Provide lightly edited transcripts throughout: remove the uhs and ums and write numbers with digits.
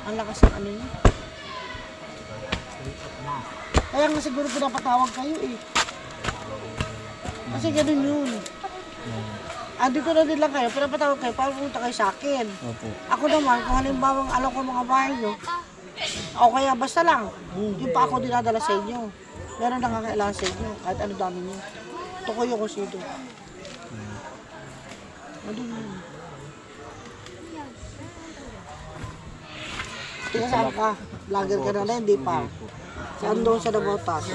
Ang lakas ng ano niya. Kaya nga siguro pinapatawag kayo eh. Kasi ganun yun. Andito na din lang kayo, pinapatawag kayo, para pumunta kayo sa akin. Opo. Ako naman, kung halimbawa alam ko mga bahay nyo, o kaya basta lang, yung pa ako dinadala sa inyo. Meron nakakailangan sa inyo, kahit ano dami nyo. Tukoy ako sito. Ano yun? Tingnan saan ka? Vlogger ka na hindi pa. Saan doon sa Nabotas?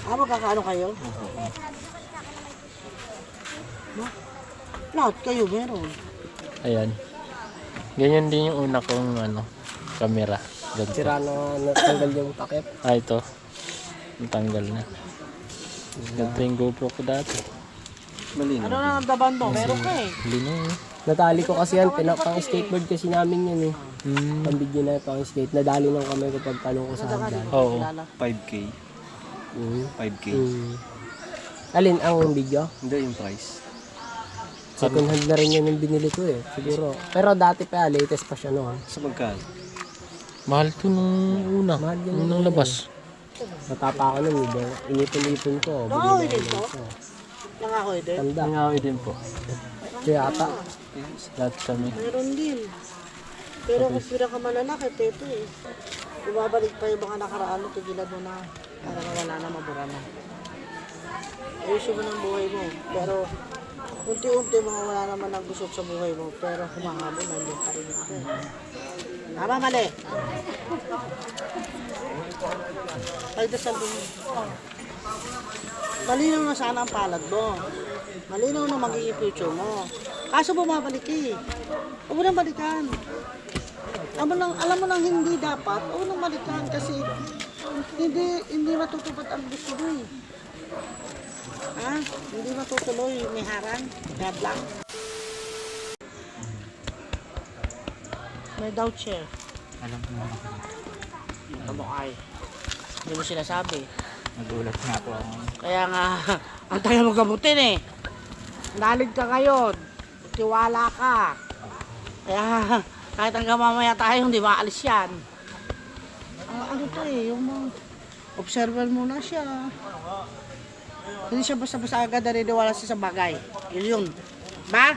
Magkakaano kayo? No? Lahat kayo meron. Ayan. Ganyan din yung una kong camera. Ganito. Sira na natanggal yung takip. Ito. Natanggal na. Ganito yung GoPro ko dati. Ano na nagdaban mo? Meron ka eh. Lino. Natali ko kasi yan, pang skateboard kasi namin yun eh. Pambigyan na pang skate. Nadali lang kami kapag tanong ko sa hagdan. Oo. 5K. 5K. Alin ang video? Hindi yung price. Second hand na rin yun yung binili ko eh, siguro. Pero dati pa, latest pa siya noon. Sa magkano? Mahal to nung una. Mahal yan. Nung labas. Natapa ako nun, inipon-ipon ko. Oo, hindi ko. Nangako din. Tanda. Nangawi din po. Kaya ata. Lahat kami. Meron din. Pero kung pinakamalalaki, ito eh. Bumabalik pa yung mga nakaraan mo, tigilan mo na. Para mawala na, mabura na. Ayusin mo ng buhay mo. Pero unti-unti mga wala naman ang gusto sa buhay mo. Pero humahabol, nandiyan pa rin ito. Tama, mali. Pagdasal mo. Malinaw na sana ang palad mo. Malinaw na magiging future mo. Kaso bumabalik eh. Huwag mo nang balikan. Alam mo nang hindi dapat, huwag mo nang balikan kasi hindi matutupad ang gusto mo eh. Ha? Hindi matutuloy, may harang, God lang. May doubt siya. Alam ko na. Ano mo ay? Hindi mo sinasabi. Nagulat nga po ako. Kaya nga, ang tayo mo gamutin eh. Nalig ka ngayon. Tiwala ka. Kaya kahit hanggang mamaya tayo, hindi maalis yan. Ano to eh, yung mga observer mo na siya. Hindi siya basta-basta agad naniniwala siya sa bagay. Yun yun. Ba?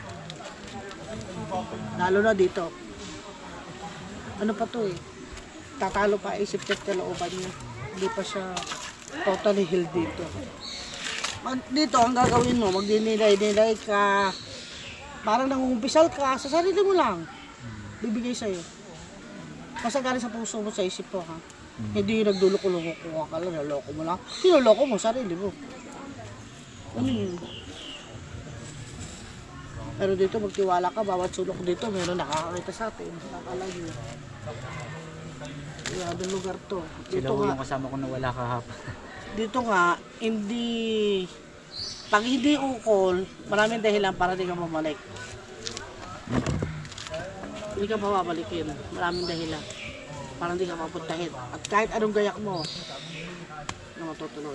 Lalo na dito. Ano pa to eh. Tatalo pa isip niya sa looban niya. Hindi pa siya totally healed dito. Dito, ang gagawin mo, magdinilay-nilay ka. Parang nangungumpisal ka, sa sarili mo lang. Bibigay sa'yo. Basta galing sa puso mo, sa isip mo, ha? Hindi yung nagduloko-loko ka lang, naloko mo lang. Sinuloko mo, sarili mo. Ano yun? Pero dito, magtiwala ka, bawat sulok dito, meron nakakakita sa atin. Nakakalayo. Grabe lugar to. Sila Dito ko nga, yung kasama ko na wala kahapon. dito nga, pag hindi ukol, maraming dahilan para di ka mamalik. Hindi ka mababalikin, maraming dahilan para hindi ka mapuntahin. At kahit anong gayak mo, na matutuloy.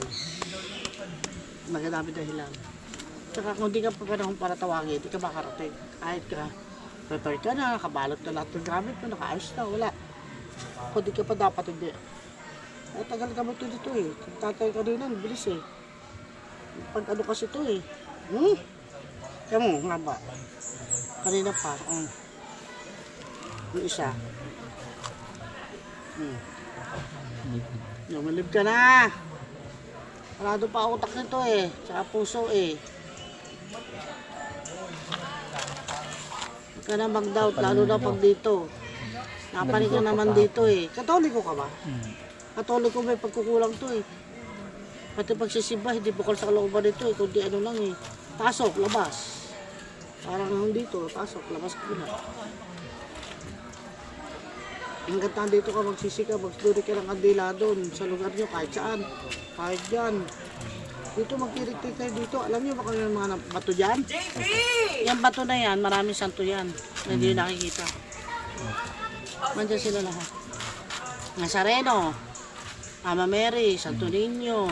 Magandami dahilan. Tsaka kung di ka pa panahon para tawagin, di ka makarating. Kahit ka, prepared ka na, nakabalot na lahat ng gamit mo, nakaayos na, wala. Kung di ka pa dapat, hindi. Ay, tagal ka mo dito eh. Tatay ka rin lang, bilis eh. Pag ano kasi ito eh. Kaya mo, nga ba? Kanina pa. Yung isa. Lumalib ka na. Parado pa utak nito eh. Tsaka puso eh. Huwag ka na mag-doubt, lalo na pag dito. Napanig ka naman dito eh. Katoliko ka ba? Katoliko may pagkukulang to eh. Pati pagsisimba, hindi bukal sa kalooban nito eh. Kundi ano lang eh. Pasok, labas. Parang dito, pasok, labas ko na. Hanggang tahan dito ka magsisika, magduri ka ng kandila doon sa lugar nyo, kahit saan. Kahit dyan. Dito magtirik-tirik kayo dito. Alam nyo ba kung yung mga bato dyan? Yan bato na yan, maraming santo yan. Na hindi nakikita. Nandiyan sila lahat. Nazareno, Mama Mary, Santo Niño,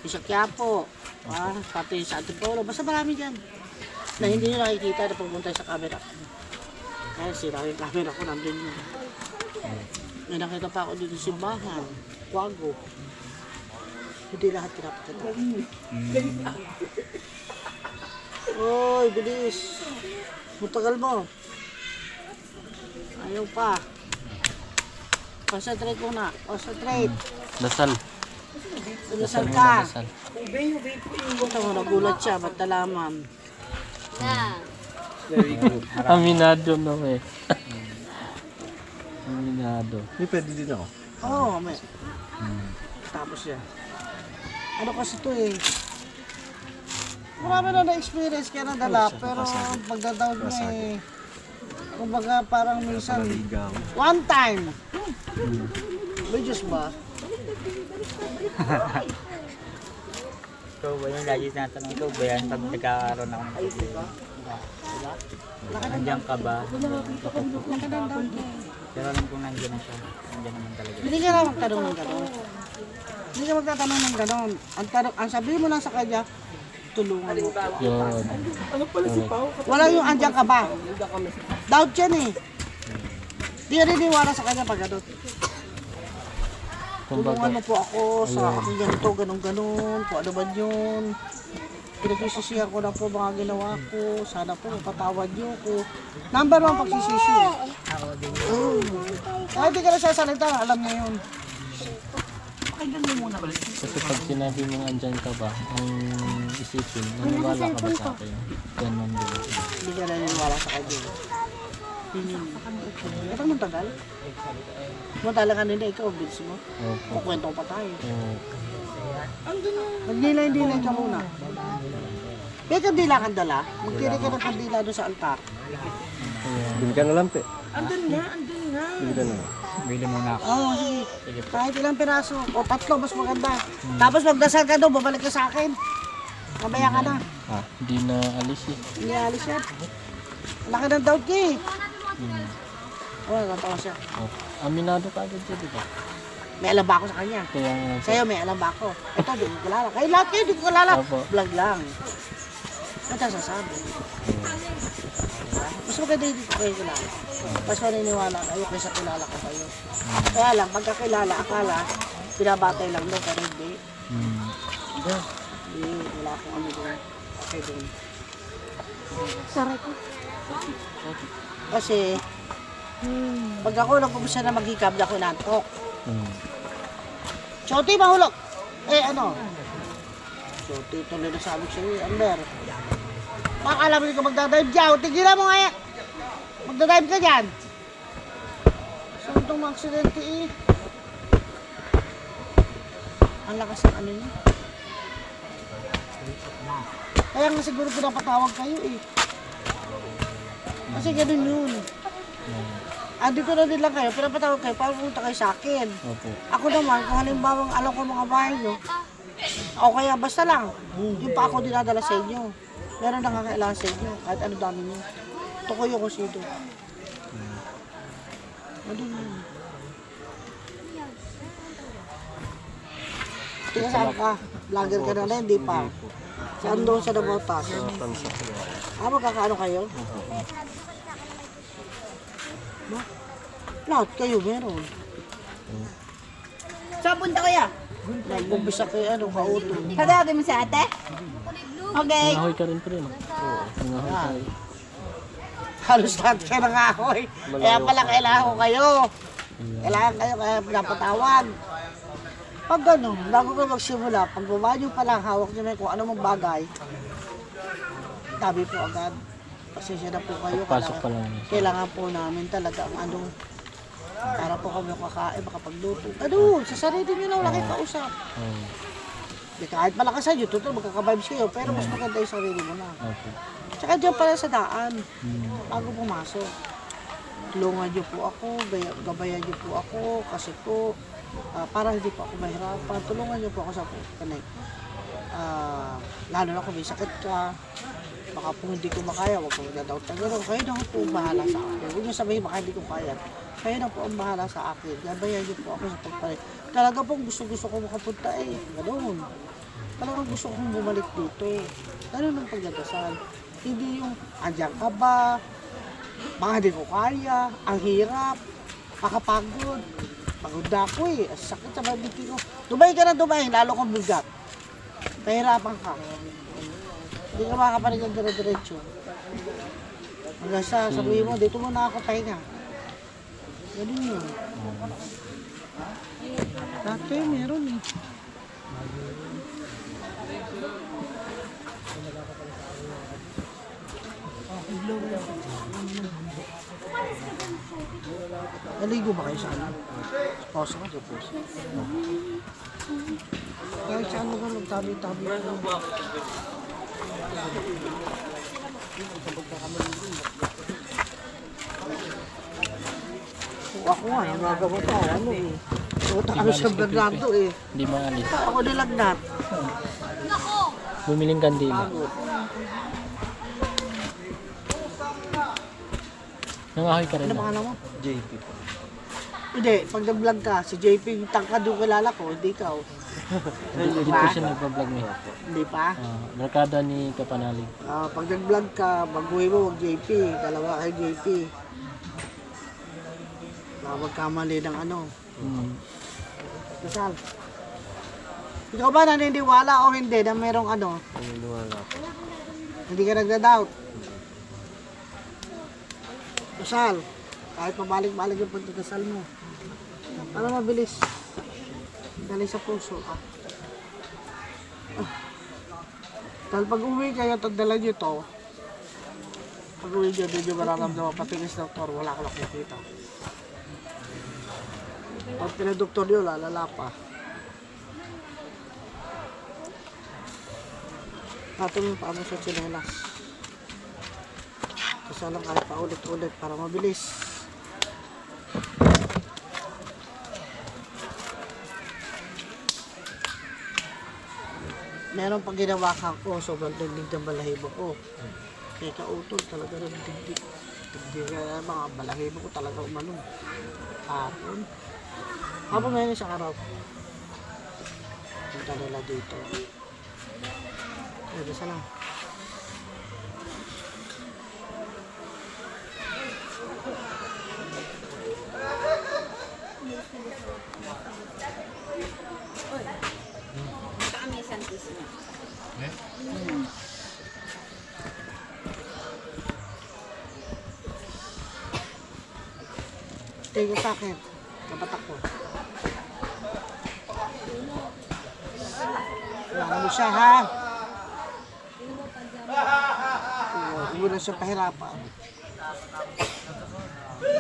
Isa Quiapo, pati sa Antipolo. Basta marami dyan. Na hindi nyo nakikita na pupunta sa camera. Kaya sila yung camera ko nandun yun. May nakita pa ako dito sa simbahan, Kwago. Hindi lahat pinapakita. Oy, bilis. Mutagal mo. Ayaw pa. Concentrate muna. Concentrate. Dasal. Dasal muna, ka. dasal. Ito mo, nagulat siya. Ba't nalaman? Aminado no eh. Aminado. May pwede din ako. Oo, may. Tapos yan. Ano kasi ito eh. Marami na na-experience kaya nadala, pero pagdadaw mo eh. Kumbaga parang minsan, Ligaw. one time. May Diyos ba? Ikaw ba yung lagi tinatanong, ikaw ba yan pag nagkakaroon ako ng problema? Nandiyan ka ba? Pero alam kong nandiyan na siya. Nandiyan naman talaga. Hindi ka na magtanong ng gano'n. Hindi ka magtatanong ng gano'n. Ang sabihin mo lang sa kanya, tulungan mo. Yun. Wala yung andyan ka ba? Doubt yan eh. Di ka niniwala sa kanya pag gano'n. Tulungan mo po ako sa aking ganito, ganun-ganun, kung ano ba yun. Pinagsisisihan ko na po mga ginawa ko. Sana po mapatawad niyo ko. Number 1 pagsisisi. Kahit di ka na sasalita, alam niya yun. Kasi pag sinabi mong andyan ka ba, ang isipin, naniwala ka ba sa akin? Ganon din. Hindi ka naniniwala sa kanya. Ito mong tagal? Matala ka nila, ikaw, bilis mo. Opo. Kukwento pa tayo. Oo. Magnilay-dilay ka muna. May kandila kang dala. Magtiri ka ng kandila doon sa altar. Bili ka na lang, pe. Andun nga. Bili ka na lang. Bili muna ako. Oo, sige. Kahit ilang piraso. O 3, mas maganda. Tapos magdasal ka doon, babalik ka sa akin. Mamaya ka na. Hindi na alis eh. Hindi alis yan. Laki ng doubt ka eh. Oo, natawa siya. Oh. Aminado ka agad siya, di ba? May alam ba ako sa kanya? Kaya nga po. Sa'yo may alam ba ako? Ito, di ko kilala. Kayo lahat kayo, di ko kilala. Opo. Vlog lang. Ito ang sasabi. Mas maganda hindi ko kayo kilala. Mas maniniwala kayo kaysa kilala ko kayo. Kaya lang, pagkakilala, akala, pinabatay lang doon, pero hindi. Hindi, wala akong ano doon. Okay doon. Saray ko. Kasi, pag ako nagpupisa na mag-hikab, di ako inantok. Shoti, mahulog! Eh, ano? Shoti, tuloy na sabi ko sa'yo, Amber. Makakala mo hindi ka magdadive dyan. Tigilan mo nga yan. Magdadive ka dyan. Saan itong mga aksidente eh? Ang lakas ng ano niya. Kaya nga siguro pinapatawag kayo eh. Kasi ganun yun. Andito na din lang kayo, pinapatawag kayo, para pumunta kayo sa akin. Opo. Ako naman, kung halimbawa alam ko mga bahay nyo, o kaya basta lang, yung pa ako dinadala sa inyo. Meron na kakailangan sa inyo, kahit ano dami nyo. Tukoy ako sido. Ano yun? Tika saan ka? Vlogger ka na rin, hindi pa. Saan doon sa Nabotas? Magkakaano kayo? Ba? Lahat kayo meron. Saan punta kuya? Nag-umpisa kayo, kauto. Kagawin mo sa ate? Okay. Nangahoy ka rin pa rin. Oo. Nangahoy tayo. Halos lahat kayo nangahoy. Kaya pala kailangan ko kayo. Kailangan kayo kaya pinapatawag. Pag gano'n, bago ka magsimula, pag baba nyo palang hawak nyo na kung ano mong bagay, tabi po agad. Pasensya na po kayo. Pasok pa lang. Kailangan po namin talaga ang ano, para po kami kakain, makapagluto. Ano, sa sarili nyo lang, wala kayong kausap. Oo. Di kahit malakas nyo, totoo, magkaka-vibes kayo, pero mas maganda yung sarili mo na. Opo. Tsaka dyan pala sa daan, bago pumasok. Tulungan niyo po ako, gabayan niyo po ako, kasi po, para hindi po ako mahirapan. Tulungan niyo po ako sa kanay. Lalo na kung may sakit ka, baka po hindi ko makaya, huwag ko magdadoubt na gano'n. Kayo na po ang bahala sa akin. Huwag niyo sabihin baka hindi ko kaya. Kayo na po ang bahala sa akin. Gabayan niyo po ako sa pagpalit. Talaga pong gusto ko makapunta eh. Gano'n. Talagang gusto kong bumalik dito. Gano'n ang pagdadasal. Hindi yung, andyan ka ba? Baka hindi ko kaya. Ang hirap. Pakapagod. Pagod na ako eh. Ang sakit sa mabiti ko. Dumay ka na dumay, lalo kang bigat. Pahirapan ka. Hindi ka makapanig ng dire-diretso. Hanggang sa sabihin mo, dito muna ako pahinga. Ganun yun. Dati meron eh. Naligo ba kayo sa ano? Sa poso ka, sa poso. Kahit saan lugar magtabi-tabi ka. Ako nga, nagagawa pa, ano eh. Puta kami sa Bernardo eh. Hindi maalis. Ako nilagnat. Bumiling kandila. Pagod. Nangahoy ka rin Ano na. pangalan mo? JP po. Hindi, pag nag-vlog ka, si JP yung tangkad yung kilala ko, hindi ikaw. Dito siya nagpa-vlog niya. Hindi pa. Barkada ni Kapanalig. Pag nag-vlog ka, baguhin mo, wag JP. Dalawa kay JP. Baka magkamali ng ano. Kasal. Ikaw ba naniniwala o hindi na merong ano? Naniniwala po. Hindi ka nagda-doubt? Kasal. Kahit pabalik-balik yung pagkakasal mo. Para mabilis. Dali sa puso. Dahil pag uwi kayo, tagdala nyo to. Pag uwi nyo, hindi nyo mararamdaman. Pati ng doktor, wala ka lang nakikita. Pag pinadoktor nyo, lalala pa. Natin yung paano sa tsinelas. Kasi lang kahit pa ulit-ulit para mabilis. Meron pag ginawa ka ko, sobrang digdig ng balahibo ko. Kaya kautol talaga ng digdig. Digdig kaya mga balahibo ko talaga umano. Hapon. Hapon ngayon sa araw. Punta nila dito. Pwede sana. Kami santismo. Tingin sa akin. Kapatak ko. Wala mo siya ha. Huwag mo na siya pahirapan.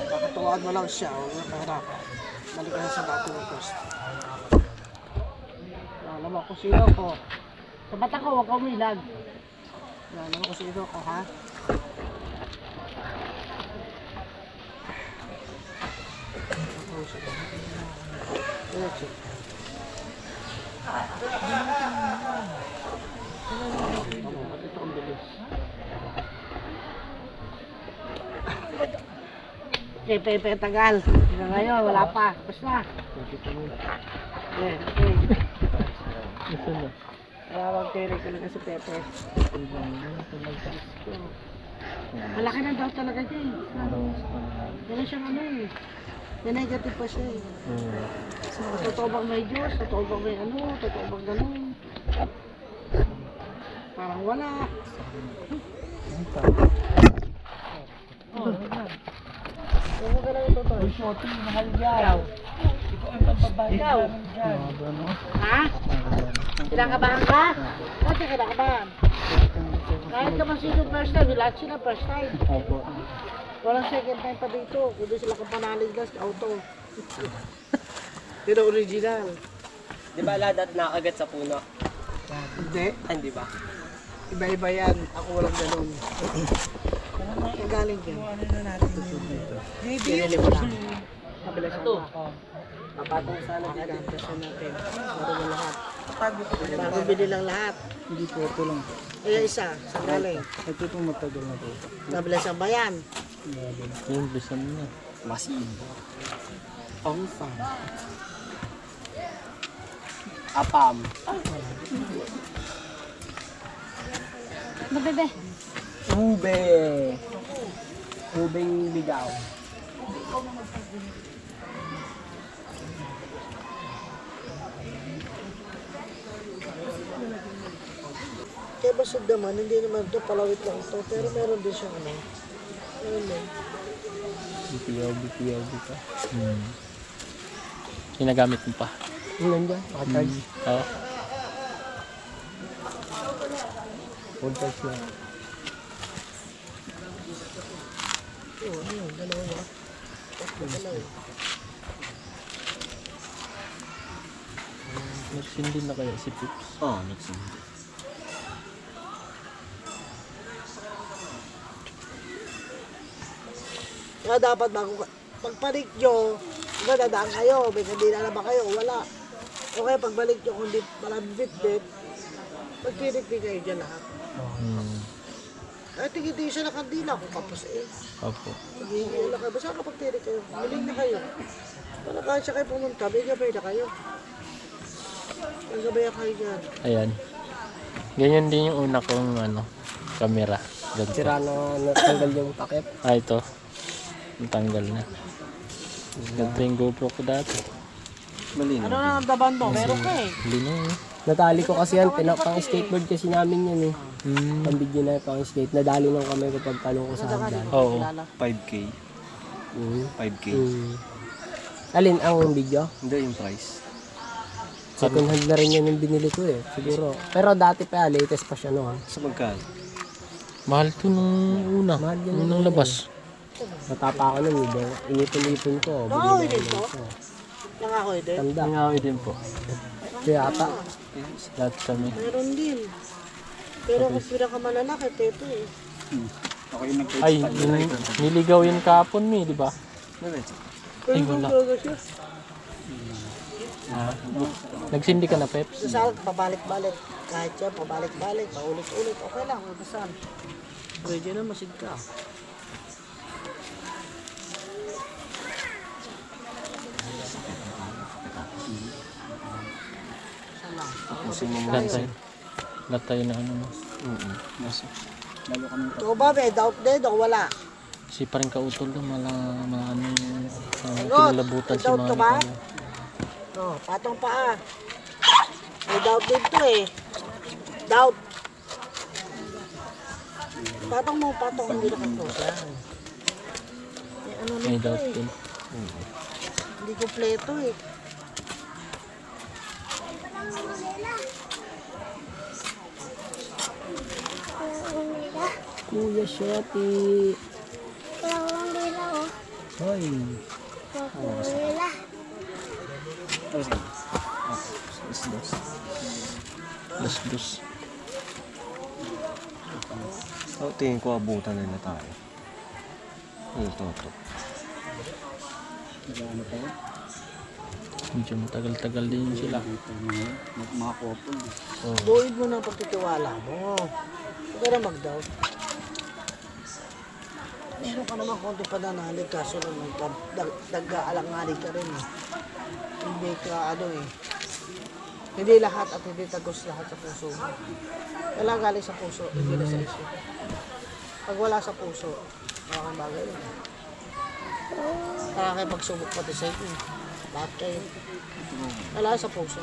Kakatuwaan mo lang siya. Huwag mo na pahirapan. Balik ka na sa dati ng post. Alam mo kung sino ko. Sa bata ko, huwag ka umilag. Alam mo kung sino ko ha. Diretso. Ito ang bilis. Pepe tagal. Hanggang ngayon, wala pa. Basta. Okay. Gusto na. Kaya mag-carry ko lang si Pepe. Malaki na daw talaga siya eh. Ganun siyang ano eh. Negative pa siya eh. Totoo bang may Diyos? Totoo bang may ano? Totoo bang ganun? Parang wala. Huwag ka lang ito to. Mahal yan. Ikaw. Ha? Kinakabahan ka? Bakit kinakabahan? Kahit naman sino first time, lahat sila first time. Opo. Walang second time pa dito. Kundi sila kapanalig gas, auto. Pero original. Di ba lahat nakagat sa puno? Hindi. Hindi ba? Iba-iba yan. Ako walang ganun. Ang galing yan. Pinili mo lang. Mabilis ito. Mapatong sana natin. Pagkakas natin. Bago mo lahat. Bago bili lang lahat. Hindi po, ito lang. Kaya isa, sa galing. Ito itong matagal na po. Mabilis ang bayan. Yung bisan niya. Masin. Ang fan. Apam. Mabebe. Ube. Ubeng bigaw. Kaya basod naman, hindi naman ito, palawit lang ito. Pero meron din siyang ano. Meron din. BPLB pa. Ginagamit mo pa. Yung nandiyan, naka-charge. Oo. Full charge na. Oo, ano yun, dalawa. Dalawa. Nagsindi na kaya si Pips. Oo, nagsindi. Kaya dapat bago pagpanik nyo, diba dadaan kayo, may kandila na ba kayo, wala. O kaya pagbalik nyo, kung di maraming bit-bit, magtirik-tik kayo dyan lahat. Ay, tingin-tingin siya ng kandila kung kapos eh. Opo. Maghihingi lang kayo, basta kapag tirik kayo, miling na kayo. Wala kahit siya kayo pumunta, may gabay na kayo. May gabayan kayo dyan. Ayan. Ganyan din yung una kong camera. Ganito. Sira na natanggal yung takip. Ito. Natanggal na. Ganito yung GoPro ko dati. Malinaw. Ano na ang daban mo? Meron ka eh. Hindi na yun. Natali ko kasi yan, pang skateboard kasi namin yan eh. Pambidyo na pang skate. Nadali ng kamay ko pag talong ko sa hagdan. Oo. 5K. Mm. 5K. Alin ang video? Hindi yung price. Second hand na rin yan yung binili ko eh, siguro. Pero dati pa, latest pa siya noon. Sa magkano? Mahal to nung una. Mahal yan Nung labas. Natapa ako nun, inipon-ipon ko. Nangahoy din to? Nangahoy din? Tanda. Nangawi din po. Kaya ata. Lahat kami. Meron din. Pero kung pinakamalalaki, teto eh. Ay, niligaw yun kahapon mi, di ba? Ay, wala. siya. Nagsindi ka na, Peps? Sa pabalik-balik. Kahit siya, pabalik-balik, paulit-ulit. Okay lang, bastahan. Pwede na masid ka. Lahat tayo. Lahat tayo na no. Ito ba, may doubt din o wala? Si pa rin kautol doon, yung Sagot! kinalabutan May si doubt mga ka ba? kanya. No, patong paa. May doubt din to eh. Doubt. Patong mo, patong hindi nakaklose yan. Ano May nito doubt eh. din. Hindi kompleto eh. Kuya Shopee. Hoy. Dos. Oh, tingin ko abutan na tayo. Ano to? Medyo matagal-tagal din sila. Buuin mo ng pagtitiwala mo. Huwag ka na mag-doubt. Meron ka naman konti pananalig kaso naman nag-aalangalig ka rin eh. Hindi ka hindi lahat at hindi tagos lahat sa puso mo. Kailangan galing sa puso, hindi na sa isip. Pag wala sa puso, makakang bagay yun. Kaya kayo pagsubok pati sa inyo. Lahat kayo. Kailangan sa puso.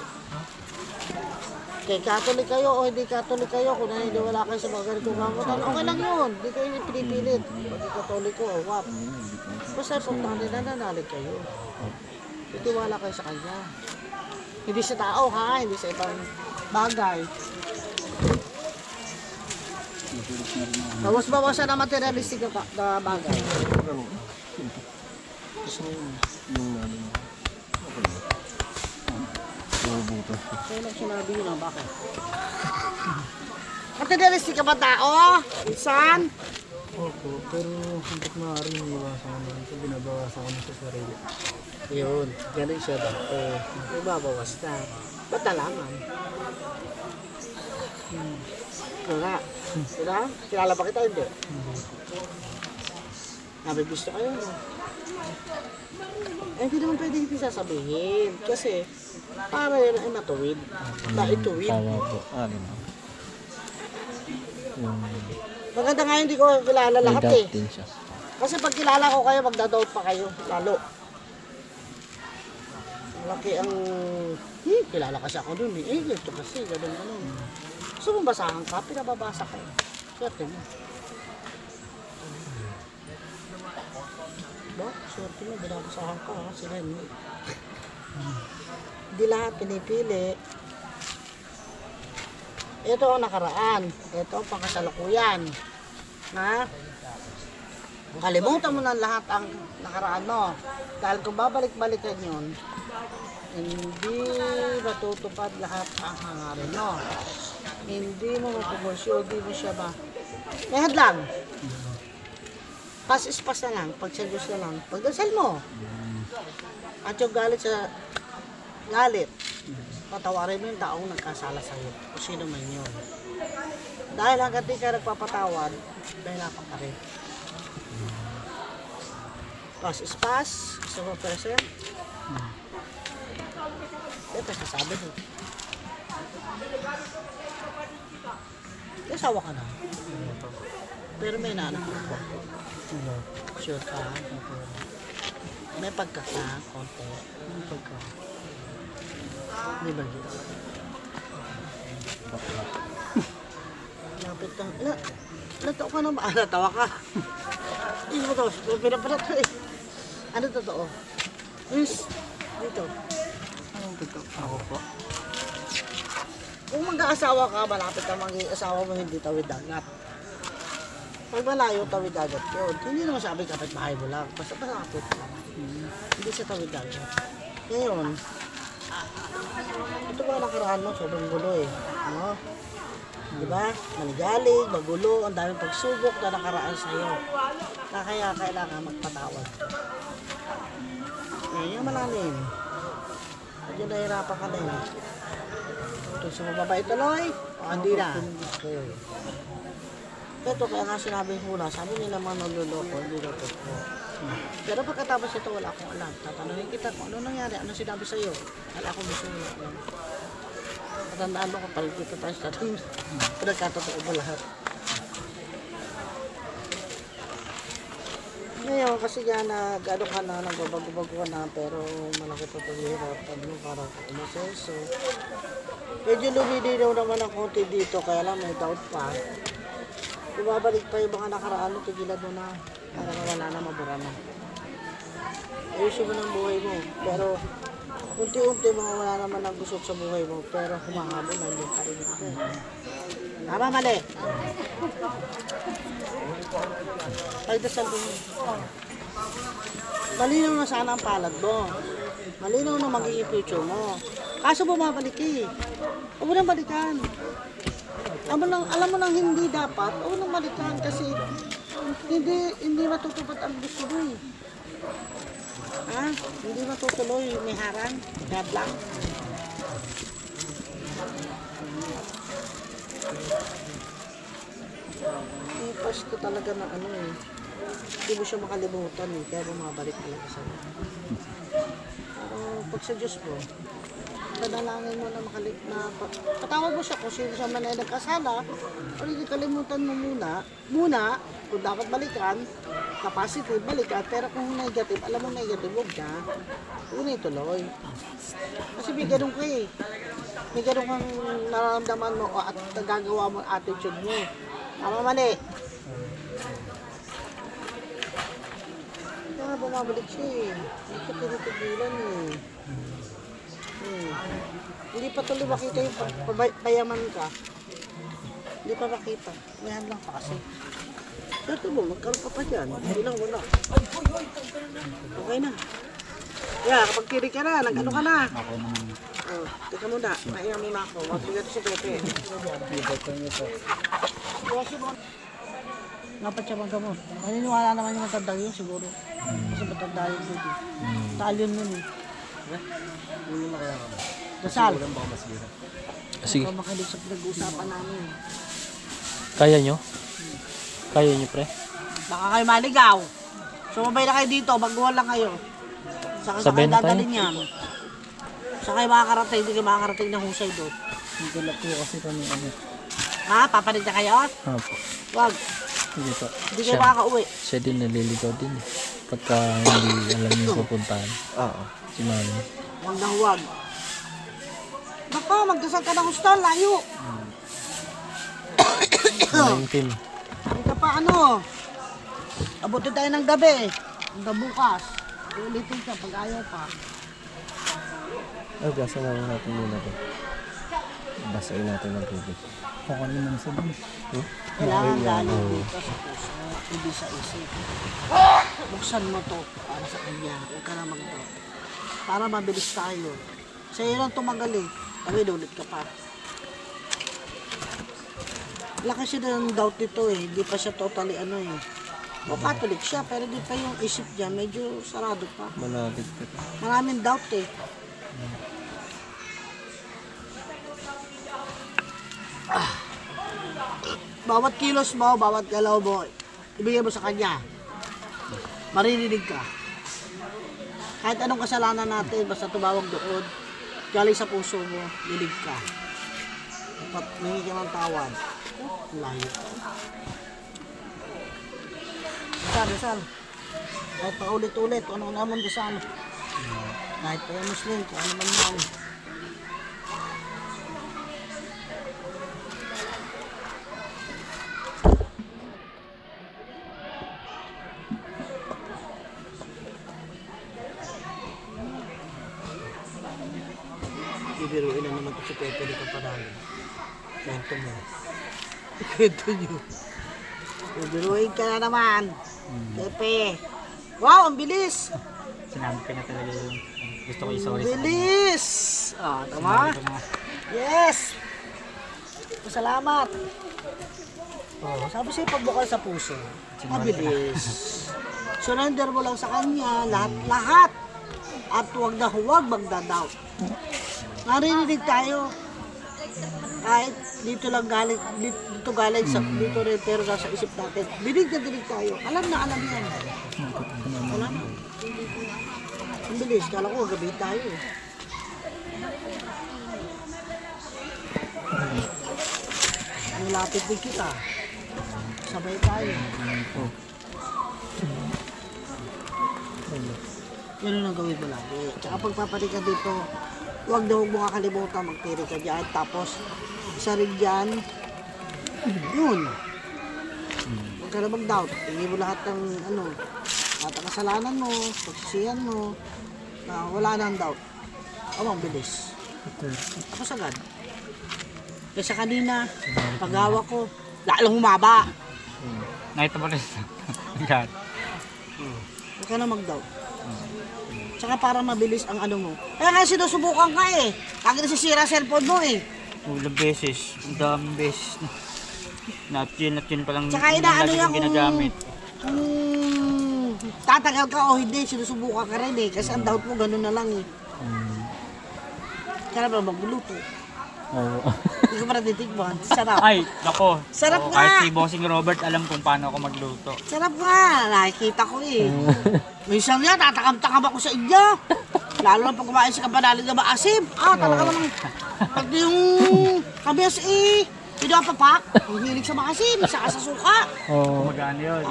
Kaya Catholic kayo o hindi Catholic kayo, kung naniniwala kayo sa mga ganitong kamutan, okay lang yun. Hindi kayo pinipilit. Pag Catholic ko, wap. Basta importante na nanalig kayo. Titiwala kayo sa Kanya. Hindi sa tao ha, hindi sa ibang bagay. Bawas-bawasan na materialistic na bagay. Kaya lang sinabi yun ang bakit? Materialistic ka ba tao? Insan? Opo, pero hanggat maaari iwasan ko naman ito, binabawasan ko na sa sarili. Yun, ganun siya dati. Ibabawas na. Ba't alangan? Wala. Diba? Kilala ba kita? Hindi. Nabi gusto kayo, no? Eh, hindi naman pwede hindi sasabihin. Kasi, para yan ay matuwid. Maituwid. Tama po. Alin? Maganda nga hindi ko kilala May lahat doubt eh. din siya. Kasi pag kilala ko kayo, magdadoubt pa kayo. Lalo. Malaki ang... kilala kasi ako dun eh. Eh, ito kasi, ganun. Gusto mong basahan ka? Pinababasa ka eh. Swerte mo. Ba? Swerte mo, binabasahan ka ha. Sila yun. Hindi lahat pinipili. Ito ang nakaraan. Ito ang pangkasalukuyan. Ha? Kalimutan mo na lahat ang nakaraan mo. Dahil kung babalik-balikan yun, hindi matutupad lahat ang hangarin mo. Hindi mo makumusyo, hindi mo siya ba. May hadlang. Pas is pas na lang, pagsagos na lang. Pagdasal mo. At yung galit sa galit, patawarin mo yung taong nagkasala sa'yo. Kung sino man yun. Dahil hanggang di ka nagpapatawad, nahirapan ka rin. Pas is pas, gusto mo present. Ito sasabi mo. Asawa ka na. Pero may naanak ka. Sure ka. May pagkaka, konti. May pagka. Hindi ba yun? Lapit kang, natawa ka na ba? Natawa ka. Hindi mo ito, pinapalat ko eh. Ano totoo? Yes, dito. Anong totoo? Ako po. Kung mag-aasawa ka, malapit ka mag-asawa mo, hindi tawid dagat. Pag malayo, tawid dagat yun. Hindi naman sabi kapit-bahay mo lang. Basta malapit ka. Hindi sa tawid dagat. Ngayon, ito ba nakaraan mo? Sobrang gulo eh. Ano? Diba? Maligalig, magulo, ang daming pagsubok na nakaraan sa'yo. Kaya kailangan magpatawad. Eh, yung malalim. At yung nahirapan ka na yun. Ito sa mababa ituloy, o hindi na. Ito kaya nga sinabi ko na, sabi nila mga naluloko, hindi na totoo. Pero pagkatapos ito, wala akong alam. Tatanungin kita kung ano nangyari, ano sinabi sa'yo. Wala akong gusto nyo alam. Patandaan mo kung palit kita tayo sa atin. Pinagkatotoo ba lahat? Ngayon, kasi nga na gano'n ka na, nagbabago-bago ka na, pero malaki pa paghihirapan mo para umasenso. Medyo lumilinaw naman ang konti dito, kaya lang may doubt pa. Kung babalik pa yung mga nakaraan mo, tigilan mo na, para wala na, mabura na. Ayusin mo ng buhay mo, pero unti-unti mga wala naman ang gusot sa buhay mo, pero humahabol na hindi pa rin ako. Tama, mali. Pagdasal mo. Malinaw na sana ang palad mo. Malinaw na magiging future mo. Kaso bumabalik eh. Huwag mo nang balikan. Alam mo nang hindi dapat, huwag mo nang balikan kasi hindi matutupad ang gusto mo eh. Ha? Hindi matutuloy, may harang, God lang. Ipas ko talaga na ano eh. Hindi mo siya makalimutan eh, kaya bumabalik talaga sa'yo. Pero pag sa Diyos mo, panalangin mo na patawag mo siya kung sino siya man ay nagkasala, o hindi kalimutan mo muna, kung dapat balikan, capacity, balikan, pero kung negative, alam mo negative, huwag na, huwag na ituloy. Kasi may ganun ka eh. May ganun kang nararamdaman mo at nagagawa mo attitude mo. Tama mali. Kaya bumabalik siya eh. Hindi ka tinitigilan eh. Hindi pa tuloy makita yung payaman ka. Hindi pa makita. Ngayon lang pa kasi. Dito mo, magkaroon ka pa dyan. Hindi lang, wala. Okay na. Yeah, kapag kiri ka na, nag-ano ka na. Oh, tika muna. Mahiya muna ako. Magbigay ito si Pepe. Dapat siya magkamot. Maniniwala naman yung matandang yun siguro. Kasi matanda yun doon. Talyon nun eh. Dasal. Sige. Para makinig sa pinag-uusapan namin. Kaya nyo? Kaya nyo, pre? Baka kayo maligaw. Sumabay na kayo dito, baguhan lang kayo. Saka Sabay kayo na tayo. dadalhin yan. Saka kayo makakarating, hindi kayo makakarating ng husay doon. Hindi lang po kasi kami ano. Ha? Papanig na kayo? Opo. Wag. Hindi po. Hindi kayo makakauwi. Siya din naliligaw din eh. Pagka hindi alam yung pupuntahan. Oo. Si mami. Huwag na huwag. Baka, magdasal ka ng hustal, layo. 19. Hindi ka pa ano. Abutin tayo ng gabi. Hanggang bukas. Ulitin ka pag ayaw pa. Ay, gasa na lang natin muna to. Basain natin ng tubig. Kailangan galing dito sa puso. Hindi sa isip. Buksan mo to para sa kanya. Huwag ka na mag-doubt. Para mabilis tayo. Sa'yo lang tumagal eh. Kami ulit ka pa. Laki siya ng doubt dito eh. Hindi pa siya totally ano eh. O Catholic siya, pero di pa yung isip niya. Medyo sarado pa. Manabig ka. Maraming doubt eh. Bawat kilos mo, bawat galaw mo, ibigay mo sa kanya. Maririnig ka. Kahit anong kasalanan natin, basta tumawag doon, galing sa puso mo, lilig ka. Dapat hingi ka ng tawad. Layo ka. Dasal. Kahit pa ulit-ulit, kung ano naman dasal. Kahit pa yung Muslim, kung ano man yan. Ibiruin na naman ito si Pepe dito parang. Kwento mo. Kwento nyo. Ibiruin ka na naman. Pepe. Wow, ang bilis. Sinabi ko na talaga yung gusto ko i-sorry sa kanya. Bilis. Ah, tama? Sinabi ko na, Yes. Salamat. Oh, sabi sa'yo pagbukal sa puso. Mabilis. Surrender mo lang sa kanya, lahat-lahat. At huwag na huwag magda-doubt. Narinig tayo. Kahit dito lang galing, dito galing sa dito rin pero nasa isip natin. Dinig na dinig tayo. Alam na alam yan. Alam. Ang bilis, kala ko gabi tayo. Nilapit din kita. Sabay tayo. Yan ang gawin mo lagi. Tsaka pagpapalit ka dito, huwag na huwag mo kakalimutan, magtiri ka dyan. Tapos, isa rin dyan, yun. Huwag ka na mag-doubt. Tingin mo lahat ng, lahat ng kasalanan mo, pagsisihan mo, na wala na ang doubt. Ang bilis. Tapos agad. Kaya sa kanina, paghawa ko, lalong humaba. nakita mo rin. God. Huwag ka na mag-doubt. Tsaka para mabilis ang ano mo. Kaya nga sinusubukan ka eh. Lagi nasisira cellphone mo eh. Ulang beses. Ang daming beses. Not yun palang Tsaka inaano lagi yan kong ginagamit. kung tatagal ka o hindi, sinusubukan ka rin eh. Kasi ang doubt mo gano'n na lang eh. Kaya ba magluluto? Oo. Hindi ko pa natitikman. Sarap. Ay, nako. Sarap Oo, nga. Kahit si Bossing Robert alam kung paano ako magluto. Sarap nga. Nakikita ko eh. Minsan nga, tatakam-takam ako sa inyo. Lalo na pag kumain sa kampanalig na maasim. Talaga namang pag yung kabias eh, pinapapak. Ang hilig sa maasim, saka sa suka. Oo. Magano yun.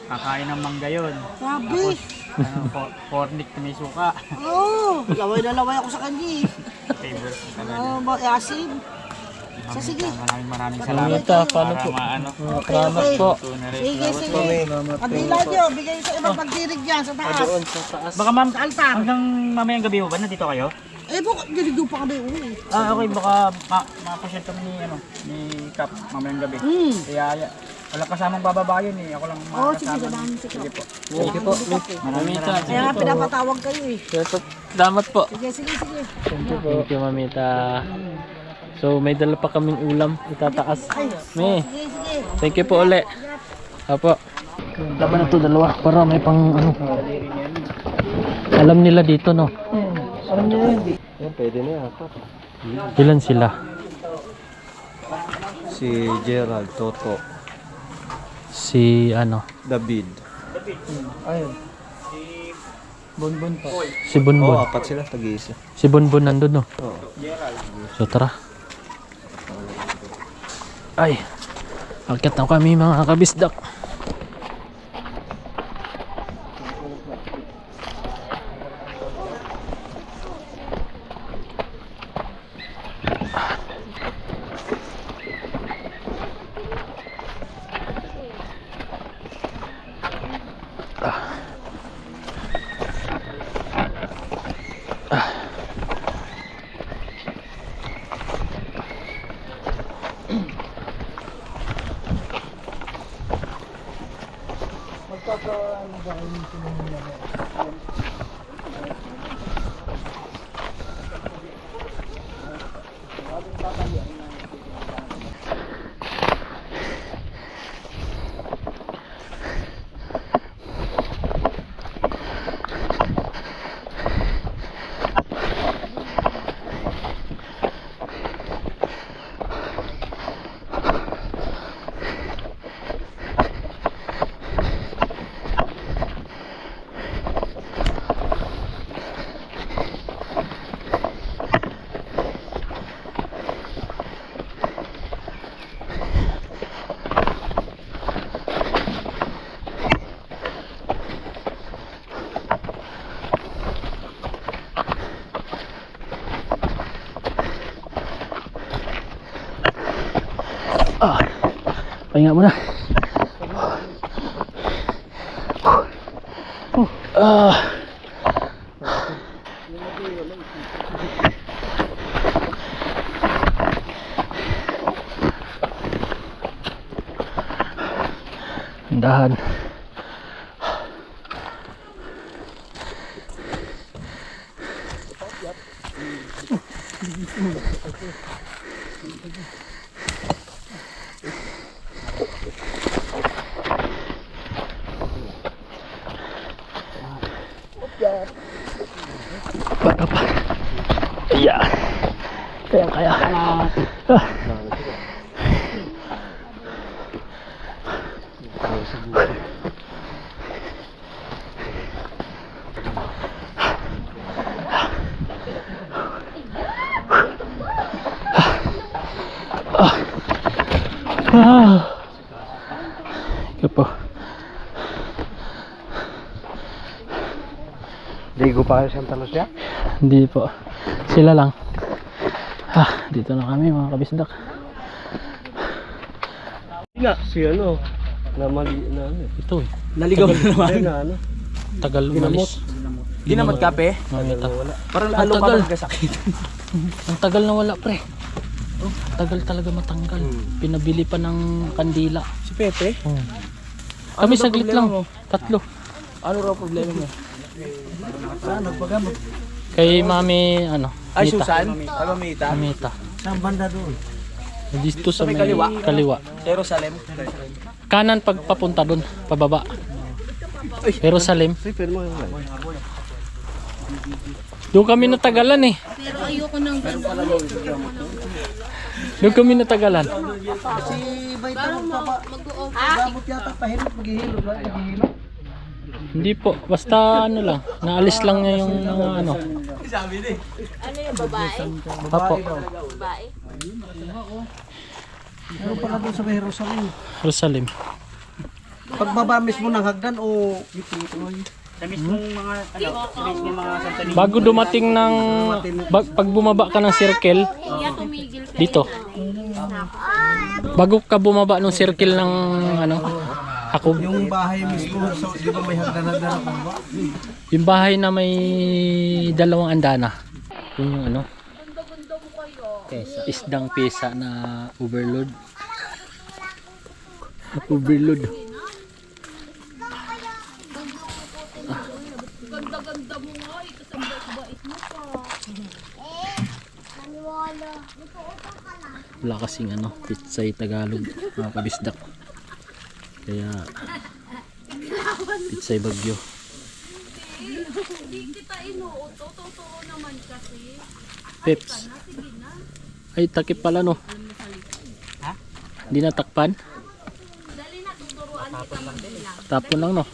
Kakain ng mangga yun. Sabi. Cornic na may suka. Oo, laway na laway ako sa kanya eh. Favorite ko talaga. Asim. So sige. Maraming salamat. Mamita, paano po? Maano. Salamat po. Ito na rin. Sige, sige. Pagdila nyo, bigay sa ibang pagdirig dyan sa taas. Sa taas. Baka ma'am, Sa altar. hanggang mamayang gabi ba nandito kayo? Eh, baka dirigo pa kami uwi. Okay, baka makapasyal kami ni Kap mamayang gabi. Kaya wala kasamang bababayan eh. Ako lang Oo, sige, makakasama. ganahan si Kap. Sige po. Sige po. Mamita. Kaya nga pinapatawag kayo eh. Salamat po. Sige, sige, sige. Thank you, Mamita. So, may dala pa kaming ulam. Itataas. Me. Sige, sige. Thank you po uli. Apo. Laban na to dalawa para may pang ano. Alam nila dito no. Yan, pwede na yan. Ilan sila? Si Gerald, Toto, Si ano? David. Si Bunbun. Apat sila, tag-iisa. Si Bunbun nandun no. Oo. So tara. Ay. Akyat na kami mga kabisdak. Pahinga muna. Dahan. Baka pa. Iya. Kaya. Ito po. Ligo pa kayo sa Talos ya? Hindi po. Sila lang. Dito na kami mga kabisdak. Nga, si ano, na mali na ano. Ito eh. Naligaw na naman. Na ano. Tagal umalis. Ginamot kape. Mamita. Parang Ang lalo ka tagal. magkasakit. Ang tagal na wala pre. Tagal talaga matanggal. Pinabili pa ng kandila. Si Pepe? Kami daw saglit problema lang. mo? 3. Ano raw problema mo? Saan nagpagamot? Kay Mami ano? Ay, Mita. Susan? Taga Mita? Mamita. Saan banda doon? Dito sa may may kaliwa? kaliwa. Jerusalem? Kanan pag papunta doon, pababa. Jerusalem. Prepare mo yung Doon kami natagalan eh. Pero ayoko nang Doon kami natagalan. Si Baita mag-off. Yata pahilot, maghihilot ba? Maghihilot. Hindi po, basta ano lang, naalis lang niya yung mga ano. Ano yung babae? Apo, Babae? Meron pala doon sa Jerusalem. Jerusalem. Pagbaba mismo ng hagdan o Sa mismong mga, ano, sa mismong mga Santa Niña. Bago dumating ng, pag bumaba ka ng circle, Kaya tumigil ka. dito. Bago ka bumaba ng circle ng ano, ako, yung bahay mismo, so, di ba may hagdan-hagdan ako ba? yung bahay na may 2 andana. Yun yung ano, isdang pesa na overload. Overload. Ganda-ganda mo nga. Ito sa bait mo pa. Wala kasing ano, pitsay Tagalog, mga kabisdak. Kaya pitsay Bagyo. Hindi kita inuuto. Totoo naman kasi. Peps. Ay, takip pala no. Hindi natakpan? Dali na tuturuan kita magbilang. Tapon lang no.